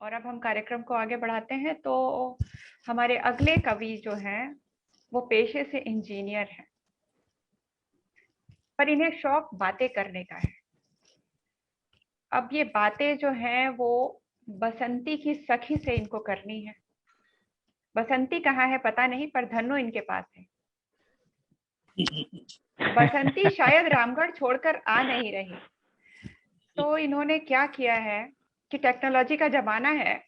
और अब हम कार्यक्रम को आगे बढ़ाते हैं। तो हमारे अगले कवि जो हैं वो पेशे से इंजीनियर हैं, पर इन्हें शौक बातें करने का है। अब ये बातें जो हैं वो बसंती की सखी से इनको करनी है। बसंती कहाँ है पता नहीं, पर धन्नो इनके पास है। बसंती शायद रामगढ़ छोड़कर आ नहीं रही। तो इन्होंने क्या किया है कि टेक्नोलॉजी का जमाना है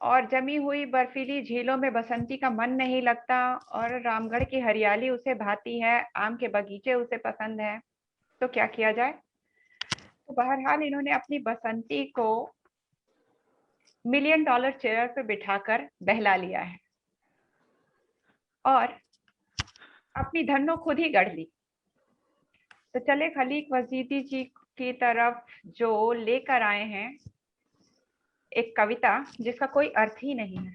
और जमी हुई बर्फीली झीलों में बसंती का मन नहीं लगता, और रामगढ़ की हरियाली उसे भाती है, आम के बगीचे उसे पसंद है। तो क्या किया जाए। तो बहरहाल इन्होंने अपनी बसंती को $1 मिलियन चेयर पे बिठाकर बहला लिया है और अपनी धन्नो खुद ही गढ़ ली। तो चले खलीक वजीदी जी की तरफ, जो लेकर आए हैं एक कविता जिसका कोई अर्थ ही नहीं है,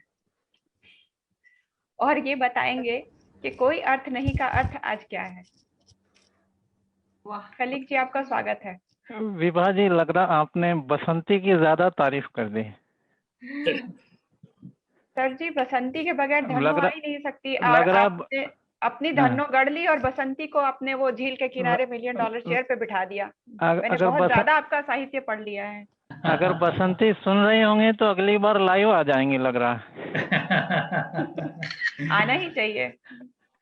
और ये बताएंगे कि कोई अर्थ नहीं का अर्थ आज क्या है। वाह, खलीक जी, आपका स्वागत है। विभा जी, लग रहा आपने बसंती की ज्यादा तारीफ कर दी। सर जी, बसंती के बगैर धन्नो आ ही नहीं सकती, और लग रहा आपने अपनी धन्नो गढ़ ली और बसंती को आपने वो झील के किनारे $1 मिलियन चेयर पे बिठा दिया। मैंने बहुत ज्यादा आपका साहित्य पढ़ लिया है। अगर बसंती सुन रही होंगे तो अगली बार लाइव आ जाएंगी, लग रहा आना ही चाहिए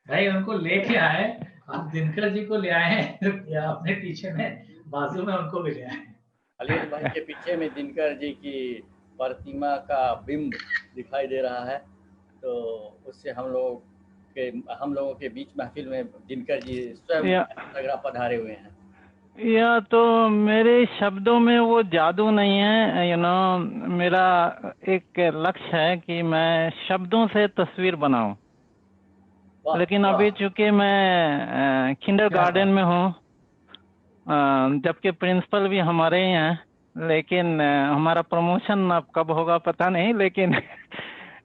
भाई। उनको लेके आए, आप दिनकर जी को ले आए या अपने पीछे में बाजू में उनको भी ले आए। खलील भाई के पीछे में दिनकर जी की प्रतिमा का बिंब दिखाई दे रहा है, तो उससे हम लोगों के बीच महफिल में दिनकर जी स्वयं सगरा पधारे हुए हैं। या तो मेरे शब्दों में वो जादू नहीं है, मेरा एक लक्ष्य है कि मैं शब्दों से तस्वीर बनाऊं। लेकिन अभी चूंकि मैं किंडरगार्टन में हूँ, जबकि प्रिंसिपल भी हमारे ही हैं, लेकिन हमारा प्रमोशन अब कब होगा पता नहीं,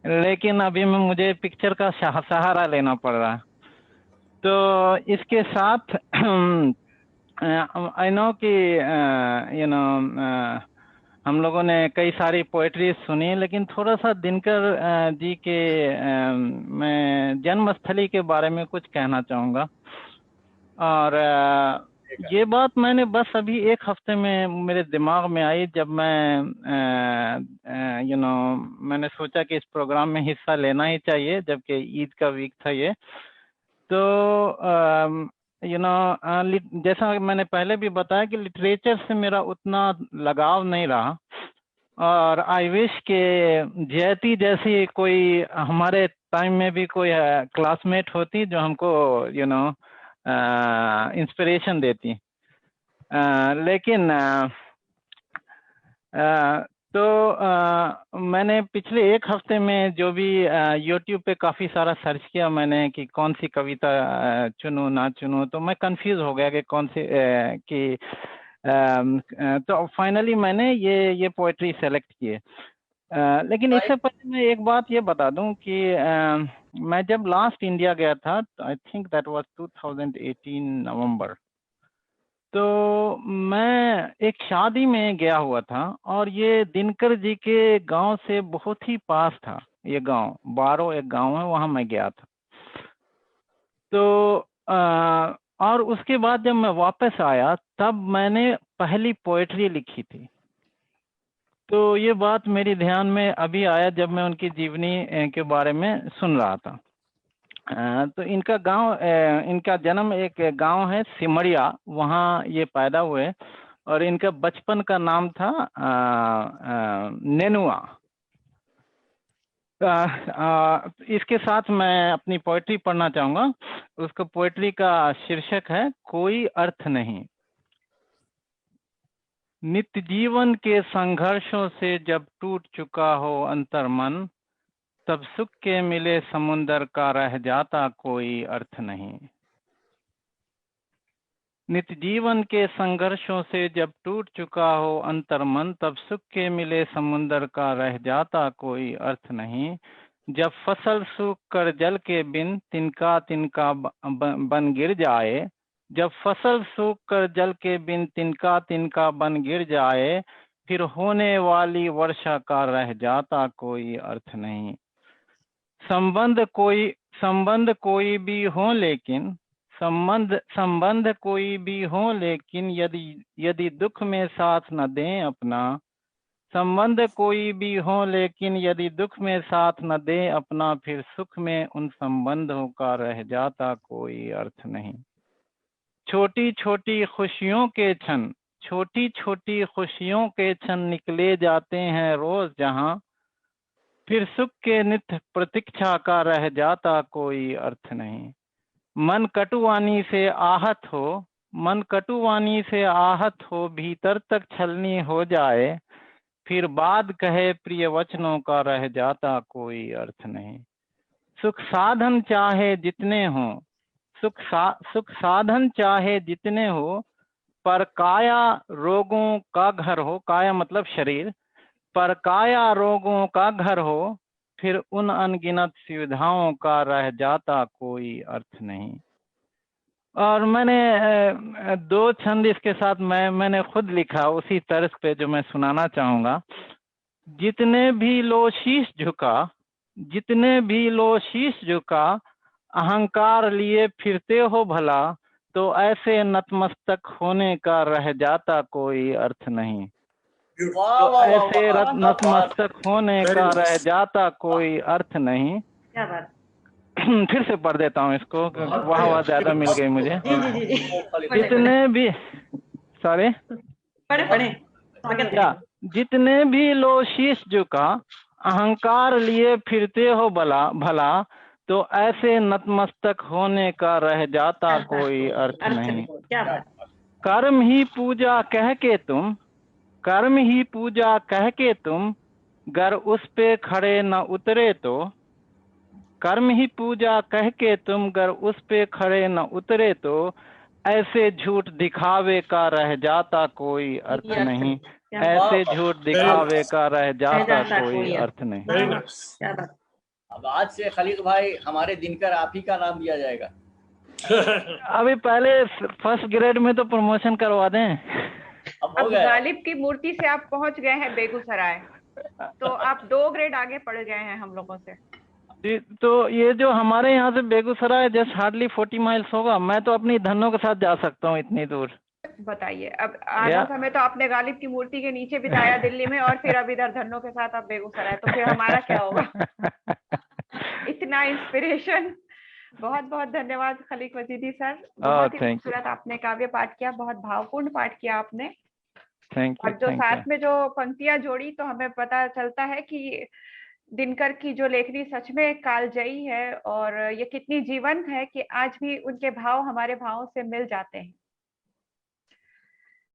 लेकिन अभी मुझे पिक्चर का सहारा लेना पड़ रहा है। तो इसके साथ आई नो कि हम लोगों ने कई सारी पोएट्री सुनी, लेकिन थोड़ा सा दिनकर जी के मैं जन्मस्थली के बारे में कुछ कहना चाहूँगा। और ये बात मैंने बस अभी एक हफ्ते में मेरे दिमाग में आई, जब मैं मैंने सोचा कि इस प्रोग्राम में हिस्सा लेना ही चाहिए, जबकि ईद का वीक था ये। तो जैसा मैंने पहले भी बताया कि लिटरेचर से मेरा उतना लगाव नहीं रहा, और आई विश के जयती जैसी कोई हमारे टाइम में भी कोई क्लासमेट होती जो हमको इंस्पिरेशन देती। लेकिन मैंने पिछले एक हफ्ते में जो भी यूट्यूब पे काफ़ी सारा सर्च किया मैंने कि कौन सी कविता चुनूँ ना चुनूँ, तो मैं कंफ्यूज हो गया कि कौन सी तो फाइनली मैंने ये पोएट्री सेलेक्ट किए। लेकिन इससे पहले मैं एक बात ये बता दूं कि मैं जब लास्ट इंडिया गया था, आई थिंक दैट वाज 2018 नवंबर, तो मैं एक शादी में गया हुआ था, और ये दिनकर जी के गांव से बहुत ही पास था। ये गांव बारो एक गांव है, वहां मैं गया था। तो और उसके बाद जब मैं वापस आया तब मैंने पहली पोएट्री लिखी थी। तो ये बात मेरी ध्यान में अभी आया जब मैं उनकी जीवनी के बारे में सुन रहा था। तो इनका जन्म एक गांव है सिमरिया, वहाँ ये पैदा हुए, और इनका बचपन का नाम था नेनुआ। इसके साथ मैं अपनी पोएट्री पढ़ना चाहूँगा। उसका पोएट्री का शीर्षक है कोई अर्थ नहीं। नित्य जीवन के संघर्षों से जब टूट चुका हो अंतर्मन, तब सुख के मिले समुंदर का रह जाता कोई अर्थ नहीं। नित्य जीवन के संघर्षों से जब टूट चुका हो अंतर्मन, तब सुख के मिले समुंदर का रह जाता कोई अर्थ नहीं। जब फसल सूख कर जल के बिन तिनका तिनका बन गिर जाए, जब फसल सूख कर जल के बिन तिनका तिनका बन गिर जाए, फिर होने वाली वर्षा का रह जाता कोई अर्थ नहीं। संबंध कोई भी हो लेकिन संबंध कोई भी हो लेकिन यदि दुख में साथ न दें अपना, संबंध कोई भी हो लेकिन यदि दुख में साथ न दें अपना, फिर सुख में उन संबंधों का रह जाता कोई अर्थ नहीं। छोटी छोटी खुशियों के क्षण निकले जाते हैं रोज जहां, फिर सुख के नित्य प्रतीक्षा का रह जाता कोई अर्थ नहीं। मन कटुवानी से आहत हो भीतर तक छलनी हो जाए, फिर बाद कहे प्रिय वचनों का रह जाता कोई अर्थ नहीं। सुख साधन चाहे जितने हो पर काया रोगों का घर हो, काया मतलब शरीर, पर काया रोगों का घर हो, फिर उन अनगिनत सुविधाओं का रह जाता कोई अर्थ नहीं। और मैंने 2 छंद इसके साथ मैंने खुद लिखा उसी तर्ज पे जो मैं सुनाना चाहूंगा। जितने भी लो शीश झुका अहंकार लिए फिरते हो भला, तो ऐसे नतमस्तक होने का रह जाता कोई अर्थ नहीं। वाह तो वाह वाह ऐसे वाह, नतमस्तक होने Very का nice. रह जाता कोई अर्थ नहीं। क्या बात। फिर से पढ़ देता हूँ इसको, बहुत वाह वाह बढ़िया। ज्यादा मिल गई मुझे। जी जी जी जी पढ़े, जितने भी सॉरी पढ़े स्वागत क्या है। जितने भी लो शीश झुका अहंकार लिए फिरते हो भला, तो ऐसे नतमस्तक होने का रह जाता कोई अर्थ नहीं। क्या बात। कर्म ही पूजा कह के तुम गर उस पे खड़े न उतरे तो, कर्म ही पूजा कह के तुम गर उस पे खड़े न उतरे तो, ऐसे झूठ दिखावे का रह जाता कोई अर्थ नहीं। ऐसे झूठ दिखावे का रह जाता कोई अर्थ नहीं। Very nice. क्या बात। अब आज से खलील भाई हमारे दिनकर आप ही का नाम दिया जाएगा। अभी पहले फर्स्ट ग्रेड में तो प्रमोशन करवा दें। अब हो अब गया। गालिब की मूर्ति से आप पहुंच गए हैं बेगूसराय, तो आप 2 ग्रेड आगे पड़ गए हैं हम लोगों से। जी, तो ये जो हमारे यहाँ से बेगूसराय जस्ट हार्डली 40 माइल्स होगा। मैं तो अपनी धनों के साथ जा सकता हूँ इतनी दूर। बताइए, अब आधा समय तो आपने गालिब की मूर्ति के नीचे बिताया दिल्ली में, और फिर अब इधर धन्नो के साथ आप बेगूसराय, तो फिर हमारा क्या होगा। इतना इंस्पिरेशन। बहुत बहुत धन्यवाद खलीक वजीदी सर। बहुत ही खूबसूरत आपने काव्य पाठ किया, बहुत भावपूर्ण पाठ किया आपने। Thank you. और जो साथ में जो पंक्तियां जोड़ी, तो हमें पता चलता है कि दिनकर की जो लेखनी सच में कालजयी है, और ये कितनी जीवंत है कि आज भी उनके भाव हमारे भावों से मिल जाते हैं।